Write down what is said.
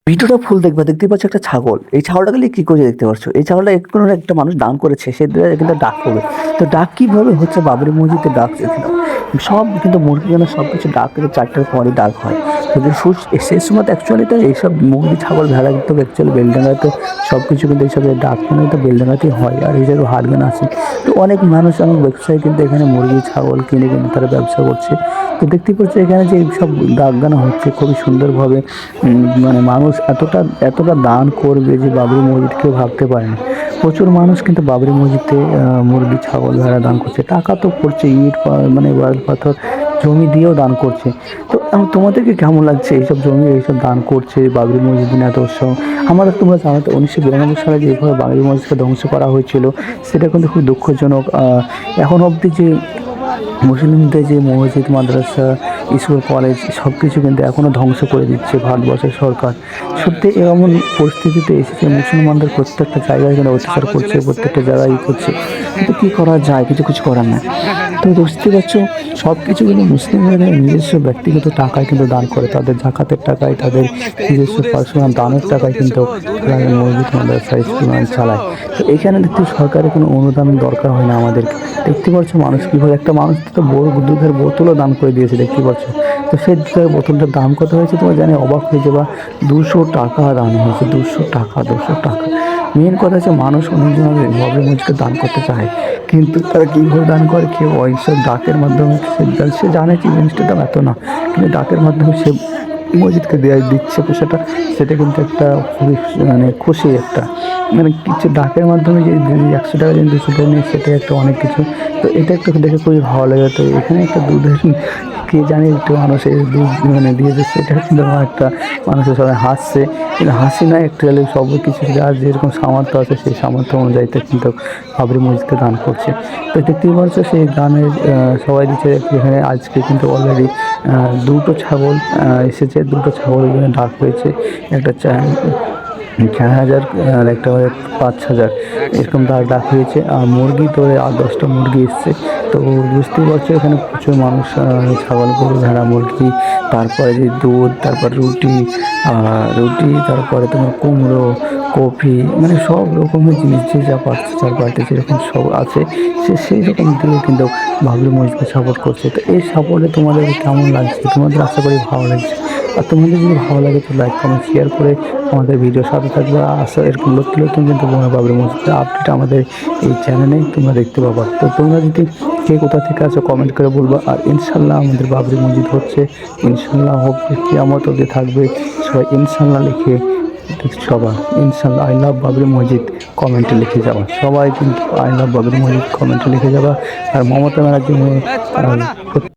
ভিডিওটা ফুল দেখবা, দেখতে পাচ্ছ একটা ছাগল। এই ছাগলটাকে নিয়ে কি করে দেখতে পাচ্ছ? এই ছাগলটা কোনো একটা মানুষ দান করেছে, সে কিন্তু ডাক হবে। তো ডাক কিভাবে হচ্ছে? বাবরি মসজিদে ডাক এখানে সব কিন্তু মুরগি যেন সব কিছু ডাক কিন্তু 4টার পরই ডাক হয়। তো সেই সময় অ্যাকচুয়ালি তো এইসব মুরগি ছাগল ভেড়া কিন্তু অ্যাকচুয়ালি বেলডাঙ্গাতে সব কিছু কিন্তু এইসব ডাক কিন্তু বেলডাঙ্গাতেই হয়, আর এই জায়গায় হারগান আছে। তো অনেক মানুষ অনেক ব্যবসায়ী কিন্তু এখানে মুরগি ছাগল কিনে কিন্তু তারা ব্যবসা করছে। তো দেখতে পাচ্ছি এখানে যে সব ডাক গানা হচ্ছে খুবই সুন্দরভাবে। মানে মানুষ এতটা এতটা দান করবে যে বাবরি মসজিদ কেউ ভাবতে পারেনি। প্রচুর মানুষ কিন্তু বাবরি মসজিদে মুরগি ছাগল ভেড়া দান করছে, টাকা তো করছে, ইট মানে বালি পাথর জমি দিয়েও দান করছে। তো তোমাদেরকে কেমন লাগছে এইসব জমি এইসব দান করছে বাবরি মসজিদ নিয়ে এত উৎসাহ? আমাদের তোমরা জানো তো 1992 সালে যেভাবে বাবরি মসজিদকে ধ্বংস করা হয়েছিল, সেটা কিন্তু খুব দুঃখজনক। এখন অবধি যে মুসলিমদের যে মসজিদ মাদ্রাসা স্কুল কলেজ সব কিছু কিন্তু এখনও ধ্বংস করে দিচ্ছে ভারতবর্ষের সরকার। সত্যি এমন পরিস্থিতিতে এসেছে, মুসলমানদের প্রত্যেকটা জায়গায় কিন্তু অত্যাচার করছে, প্রত্যেকটা জায়গায় করছে। কিন্তু কী করা যায়? কিছু করার না। তো বুঝতে পারছো, সব কিছু কিন্তু মুসলিমরা নিজস্ব ব্যক্তিগত টাকায় কিন্তু দান করে, তাদের জাকাতের টাকায়, তাদের নিজস্ব পার্সোনাল দানের টাকায় কিন্তু তারা মসজিদ মাদ্রাসা স্কুল চালায়। তো এখানে দেখতে সরকারের কোনো অনুদান দরকার হয় না আমাদেরকে। দেখতে পাচ্ছ মানুষ কীভাবে, একটা মানুষ তো বড় দুধের বোতলও দান করে দিয়েছে, দেখতে পাচ্ছ। তো সেই দুধের বোতলটার দাম কত হয়েছে তোমার জানি অবাক হয়ে যাবা। 200 টাকা দাম হয়েছে, 200 টাকা। মেন কথা হচ্ছে মানুষ অনেকজন বাবরি মসজিদকে দান করতে চায়, কিন্তু তারা কীভাবে দান করে, কেউ ওইসব ডাকের মাধ্যমে সে জানে যে জিনিসটার দাম এত না, কিন্তু ডাকের মাধ্যমে সে মসজিদকে দিচ্ছে পয়সাটা। সেটা কিন্তু একটা খুবই মানে খুশি একটা, মানে কিছু ডাকের মাধ্যমে যে 100 টাকা যদি 200 টাকা নিয়ে, সেটাই একটা অনেক কিছু। তো এটা একটু দেখে খুবই ভালো লাগে। তো এখানে একটা দুধের কে জানি একটু মানুষের দুধ মানে দিয়ে দিচ্ছে, এটা কিন্তু আমার একটা মানুষের সবাই হাসছে, কিন্তু হাসি নয়, অ্যাকচুয়ালি সব কিছু যার যেরকম সামর্থ্য আছে সেই সামর্থ্য অনুযায়ীতে কিন্তু বাবরি মসজিদকে দান করছে। তো দেখতেই পাচ্ছ সেই দানের সবাই দিচ্ছে। এখানে আজকে কিন্তু অলরেডি 2টো ছাগল এসেছে, 2টো ছাগল এখানে ডাক হয়েছে, একটা 4,000 আর একটা 5,000 এরকম ডাক হয়েছে। আর মুরগি তো 8-10টা মুরগি এসছে। তো বুঝতেই পারছো এখানে প্রচুর মানুষ ছাগল গরু ভেড়া মুরগি, তারপরে যে দুধ, তারপর রুটি, তারপরে তোমার কুমড়ো কফি, মানে সব রকমের জিনিস যে যা পাচ্ছে যার বাড়িতে যেরকম সব আছে সে সেই রকম দিয়ে কিন্তু বাবরি মসজিদকে সাপোর্ট করছে। তো এই সাপোর্টে তোমাদের কেমন লাগছে? তোমাদের আশা করি ভালো লাগছে। আর তোমাদের যদি ভালো লাগে তো লাইক কমেন্ট শেয়ার করে আমাদের ভিডিওর সাথে থাকবে। আসা এরকম নতুন নতুন কিন্তু বাবরি মসজিদের আপডেট আমাদের এই চ্যানেলে তোমরা দেখতে পাবা। তো তোমরা যদি কে কোথা থেকে আছো কমেন্ট করে বলবো। আর ইনশাল্লাহ আমাদের বাবরি মসজিদ হচ্ছে, ইনশাল্লাহ হবে, কিয়ামত অবধি থাকবে। সবাই ইনশাল্লাহ লিখে সবাই ইনশাল্লাহ আই লাভ বাবরি মসজিদ কমেন্টে লিখে যাওয়া, সবাই কিন্তু আই লাভ বাবরি মসজিদ কমেন্টে লিখে যাবা। আর মমতা ব্যানার্জি